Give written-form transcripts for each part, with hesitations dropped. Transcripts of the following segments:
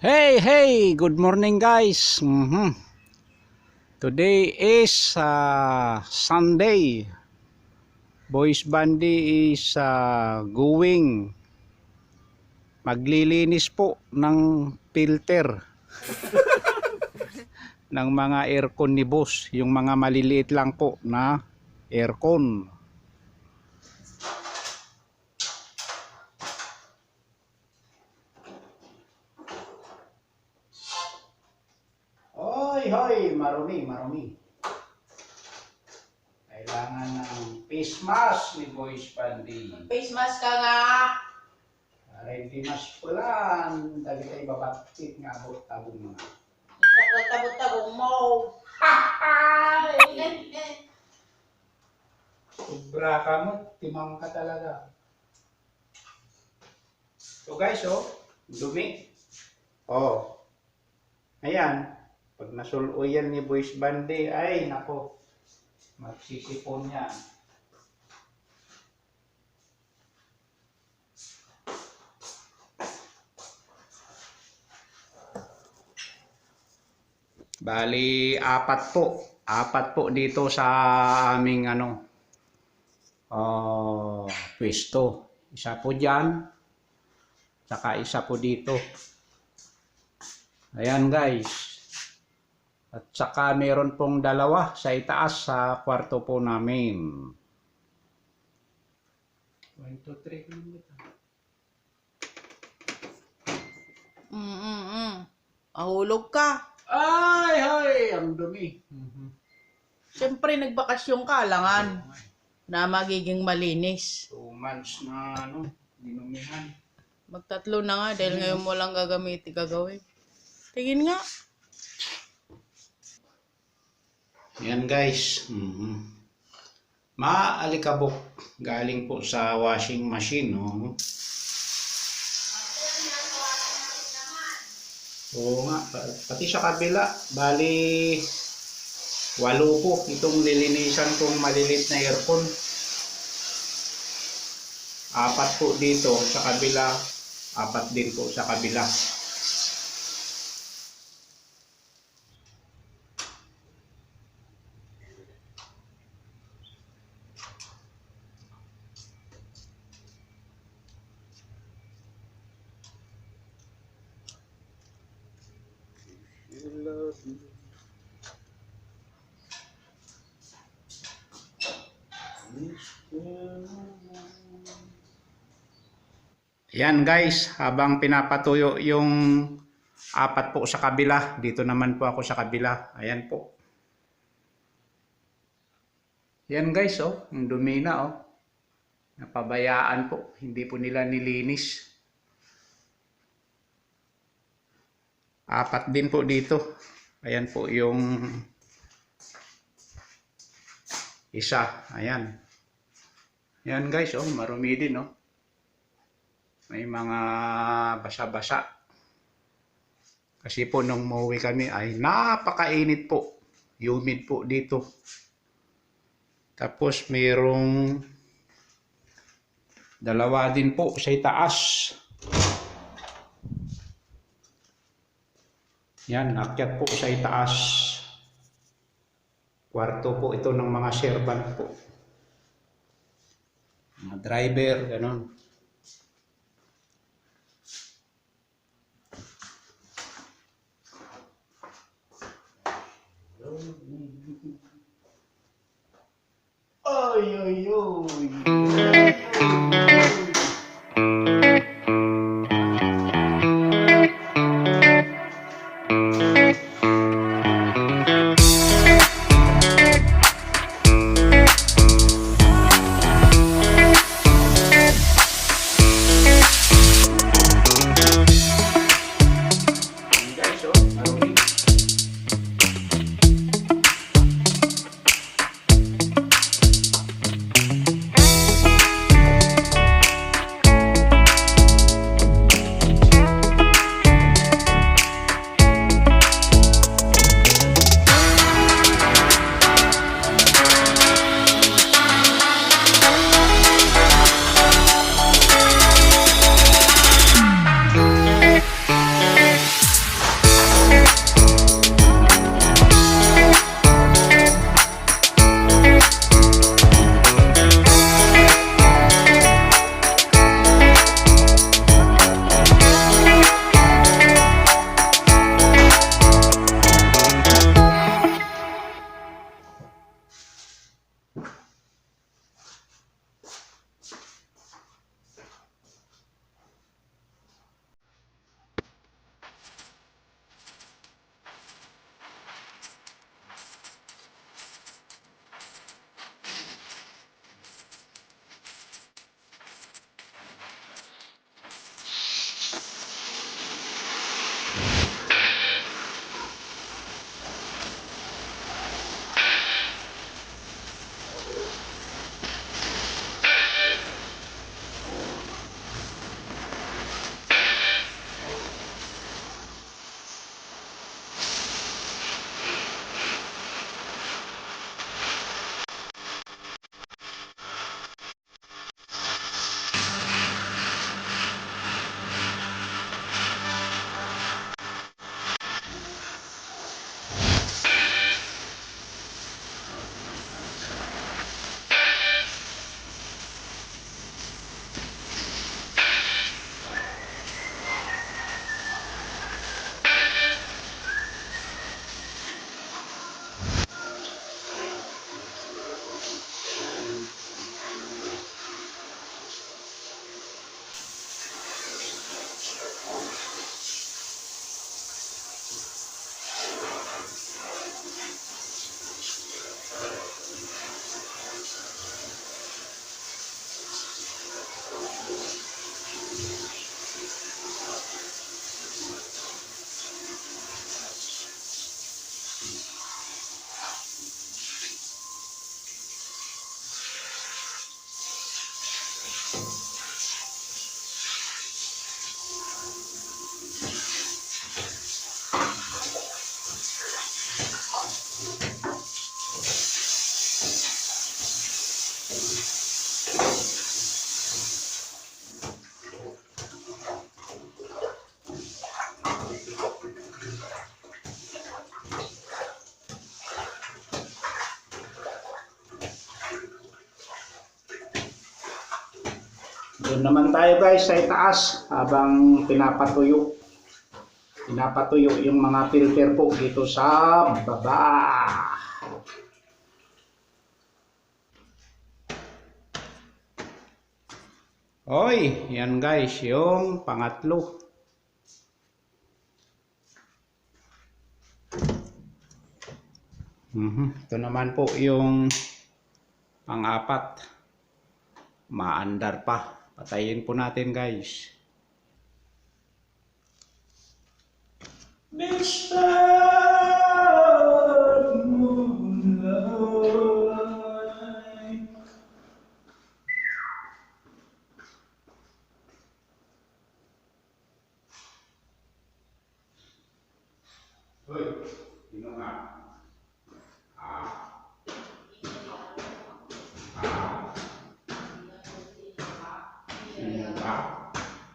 Hey, good morning guys. Today is Sunday. Boys Bandy is going maglilinis po ng filter ng mga aircon ni boss, yung mga maliliit lang po na aircon. Hoy, marumi. Kailangan ng face mask ni Boys Bandy. Face mask ka nga. Para hindi maspulan, dali tayo babatit nga abot-tabong mga. Tabot-tabong mo. Sobra ka mo, timang ka talaga. So guys, dumi. Ayan. Pag nasuluyan ni Boys Bandy, ay nako, magsisipon yan. Bali, apat po dito sa aming pwesto. Isa po dyan, saka isa po dito. Ayan guys. At saka meron pong dalawa sa itaas sa kwarto po namin. 1, 2, 3. Mahulog ka. Ay, ang dumi. Siyempre, nagbakasyon ka, langan na magiging malinis. 2 months na dinumihan. Magtatlo na nga dahil ngayon mo lang gagawin. Tingin nga. Yan guys. Maalikabok galing po sa washing machine. Oo nga, pati sa kabila, bali 8 po itong lilinisan kong malilit na aircon. 4 po dito sa kabila, 4 din po sa kabila. Yan guys, habang pinapatuyo yung 4 po sa kabila, dito naman po ako sa kabila. Ayan po. Yan guys, ang dumi na Napabayaan po, hindi po nila nilinis. 4 din po dito. Ayan po yung isa. Ayan. Yan guys, marumi din May mga basa-basa. Kasi po nung umuwi kami ay napakainit po. Humid po dito. Tapos mayroong 2 din po sa itaas. Yan, akyat po sa itaas. Kwarto po ito ng mga servant po. Mga driver, ganun. Ay. Doon naman tayo guys sa itaas habang pinapatuyo. Pinapatuyo yung mga filter po dito sa baba. Oy, yan guys, yung pangatlo. Ito naman po yung pang-apat. Maandar pa. Patayin po natin guys. Mr. Moonlight. Hoy, sino nga? Sino nga?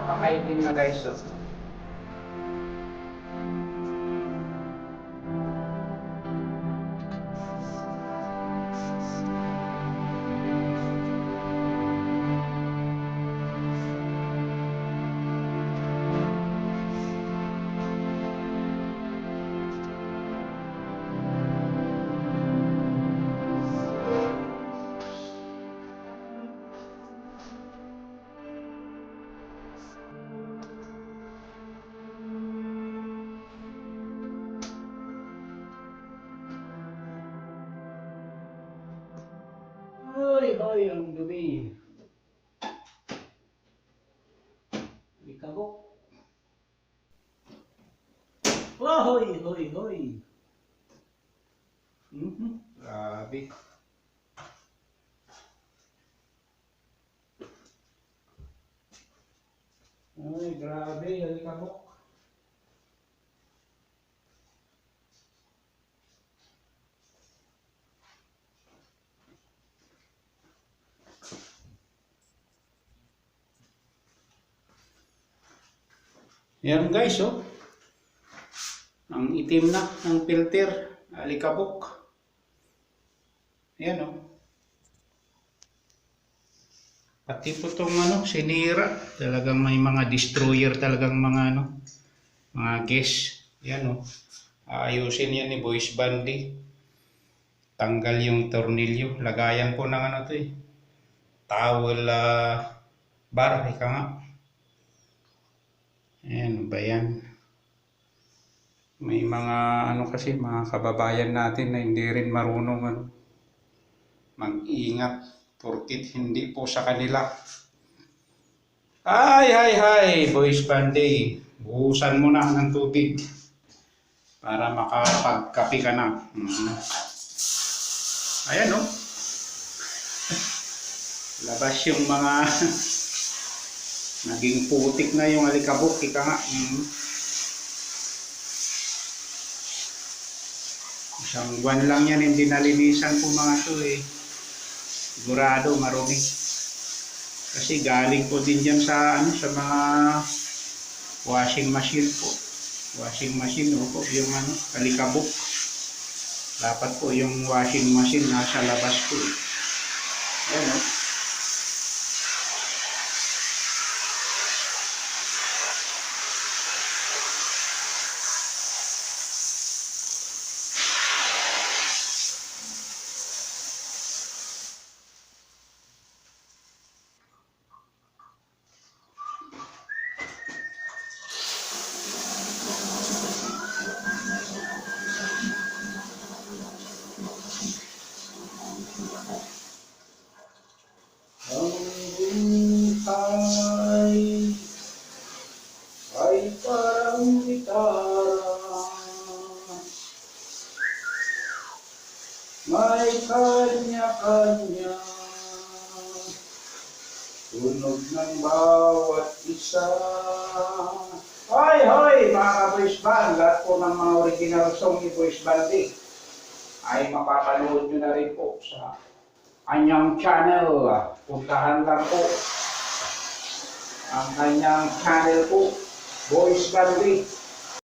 Pakaitin na guys. Hoy, ang dumi. Ikabok. Hoy. Grabe. Ay, grabe, alikabok. Yan guys, oh. Ang itim na ng filter, alikabok. Yan, oh. Pati po itong sinira. Talagang may mga destroyer talagang mga mga gas. Yan, oh. Ayusin yan ni Boys Bandy. Tanggal yung tornilyo. Lagayan po ng to eh. Towel bar, ika nga. Ayan ba yan? May mga kasi mga kababayan natin na hindi rin marunong mag-ingat porkit hindi po sa kanila. Hay, Boys Bandy. Buhusan mo na ng tubig para makapagkape ka na. Ayan, oh. Labas yung mga naging putik na yung alikabok, ika nga. Isang buwan lang yan, hindi nalinisan po mga to eh. Sigurado marumi. Kasi galing po din yan sa mga washing machine po. Washing machine po, yung alikabok. Dapat po yung washing machine nasa labas po eh. Ayan, oh. buhay ay parang gitara, may kanya-kanya, tunog ng bawat isa. Hoy, hoy, mga ka-boys band, lahat po ng mga original song ni Boys Bandi ay mapapanood nyo na rin po sa kanyang channel. Puntahan lang po ang kanyang channel po, Boys Bandi.